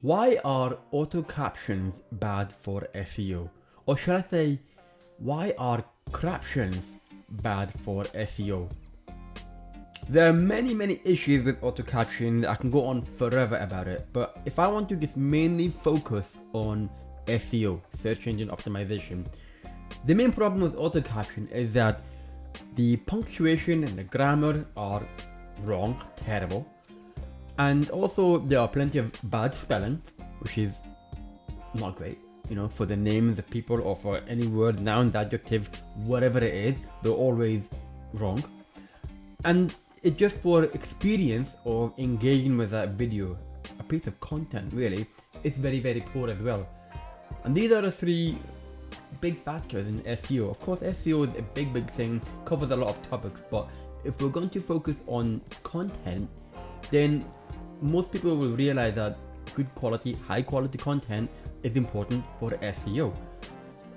Why are auto captions bad for SEO? Or should I say, why are craptions bad for SEO? There are many issues with auto captions. I can go on forever about it, but if I want to just mainly focus on SEO, search engine optimization, the main problem with auto caption is that the punctuation and the grammar are wrong, terrible. And also there are plenty of bad spelling, which is not great, for the names of people or for any word, nouns, adjective, whatever it is, they're always wrong. And it just for experience of engaging with that video, a piece of content really, it's very poor as well. And these are the three big factors in SEO. Of course, SEO is a big thing, covers a lot of topics, but if we're going to focus on content, then most people will realize that good quality, high quality content is important for SEO.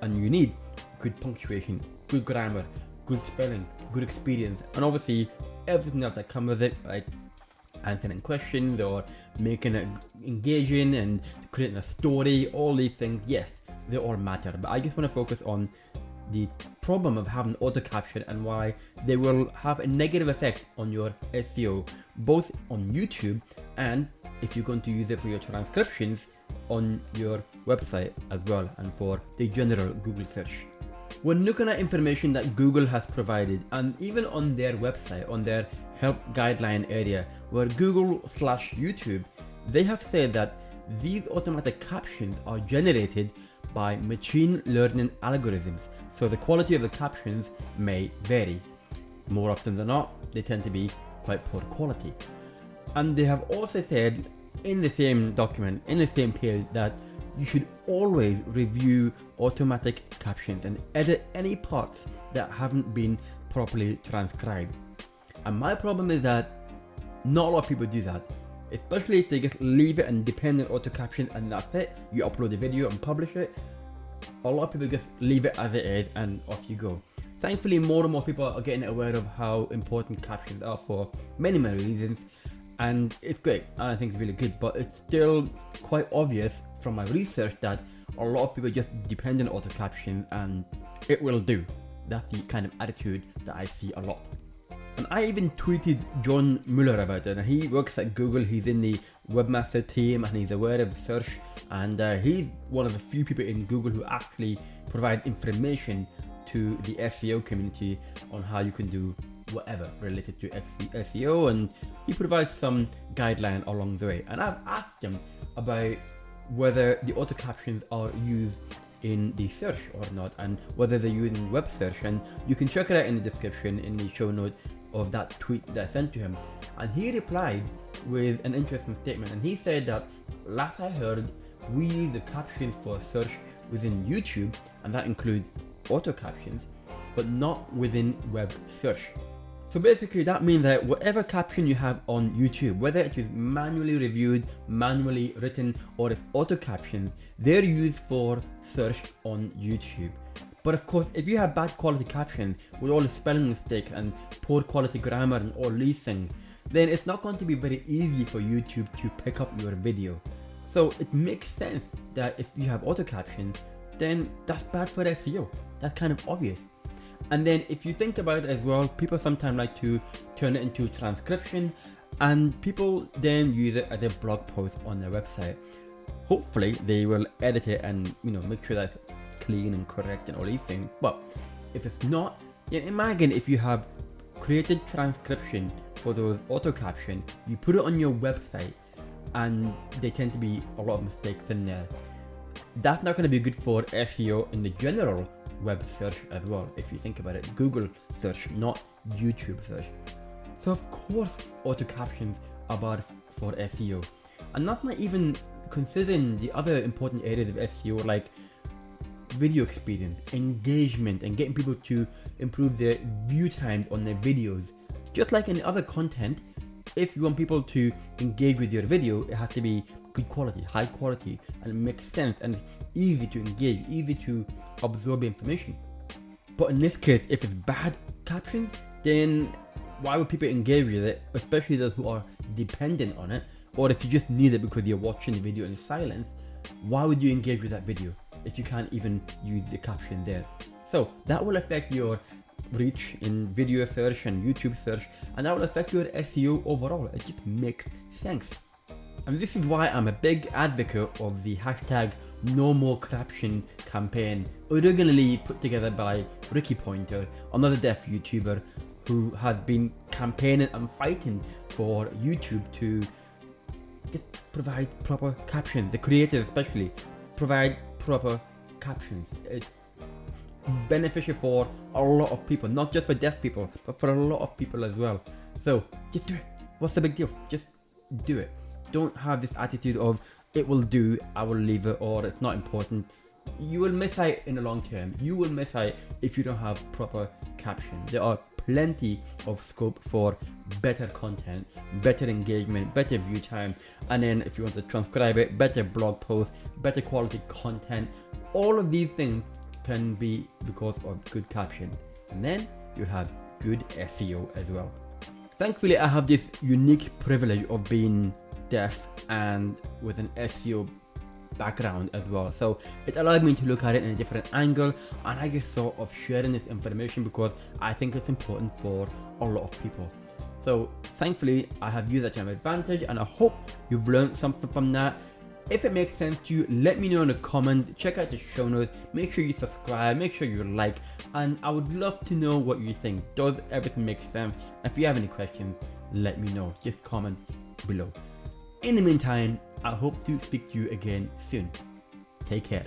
And you need good punctuation, good grammar, good spelling, good experience, and obviously everything else that comes with it, like answering questions or making it engaging and creating a story. All these things, yes, they all matter. But I just want to focus on the problem of having auto caption and why they will have a negative effect on your SEO, both on YouTube and if you're going to use it for your transcriptions on your website as well, and for the general Google search. When looking at information that Google has provided, and even on their website, on their help guideline area, where Google/YouTube, they have said that these automatic captions are generated by machine learning algorithms. So the quality of the captions may vary. More often than not, they tend to be quite poor quality. And they have also said in the same document, in the same page, that you should always review automatic captions and edit any parts that haven't been properly transcribed. And my problem is that not a lot of people do that, especially if they just leave it and depend on auto caption and that's it. You upload the video and publish it. A lot of people just leave it as it is and off you go. Thankfully, more and more people are getting aware of how important captions are for many reasons, and it's great, and I think it's really good, but it's still quite obvious from my research that a lot of people just depend on auto caption and it will do. That's the kind of attitude that I see a lot. And I even tweeted John Mueller about it, and he works at Google. He's in the webmaster team and he's aware of search, and he's one of the few people in Google who actually provide information to the SEO community on how you can do whatever related to SEO, and he provides some guideline along the way. And I've asked him about whether the auto captions are used in the search or not, and whether they're using web search, and you can check it out in the description in the show note of that tweet that I sent to him. And he replied with an interesting statement, and he said that last I heard, we use the captions for search within YouTube, and that includes auto captions, but not within web search. So basically that means that whatever caption you have on YouTube, whether it is manually reviewed, manually written, or it's auto captions, they're used for search on YouTube. But of course, if you have bad quality captions with all the spelling mistakes and poor quality grammar and all these things, then it's not going to be very easy for YouTube to pick up your video. So it makes sense that if you have auto captions, then that's bad for SEO. That's kind of obvious. And then if you think about it as well, people sometimes like to turn it into transcription, and people then use it as a blog post on their website. Hopefully they will edit it and make sure that's clean and correct and all these things. But if it's not, imagine if you have created transcription for those auto caption, you put it on your website and they tend to be a lot of mistakes in there. That's not going to be good for SEO in the general web search as well, if you think about it. Google search, not YouTube search. So of course auto captions are bad for SEO, and not even considering the other important areas of SEO like video experience, engagement, and getting people to improve their view times on their videos. Just like any other content, if you want people to engage with your video, it has to be good quality, high quality, and it makes sense and easy to engage, easy to absorb information. But in this case, if it's bad captions, then why would people engage with it, especially those who are dependent on it? or if you just need it because you're watching the video in silence, why would you engage with that video if you can't even use the caption there? So that will affect your reach in video search and YouTube search, and that will affect your SEO overall. It just makes sense. And this is why I'm a big advocate of the hashtag No More Craption campaign, originally put together by Ricky Pointer, another deaf YouTuber who has been campaigning and fighting for YouTube to just provide proper captions. The creators especially provide proper captions. It's beneficial for a lot of people, not just for deaf people, but for a lot of people as well. So just do it. What's the big deal? Just do it. Don't have this attitude of it will do, I will leave it, or it's not important. You will miss out in the long term. You will miss out if you don't have proper captions. There are plenty of scope for better content, better engagement, better view time, and then if you want to transcribe it, better blog posts, better quality content. All of these things can be because of good captions, and then you'll have good SEO as well. Thankfully, I have this unique privilege of being deaf and with an SEO background as well, so it allowed me to look at it in a different angle, and I just thought of sharing this information because I think it's important for a lot of people. So thankfully I have used that to my advantage, and I hope you've learned something from that. If it makes sense to you, let me know in a comment. Check out the show notes, make sure you subscribe, make sure you like, and I would love to know what you think. Does everything make sense? If you have any questions, let me know, just comment below. In the meantime, I hope to speak to you again soon. Take care.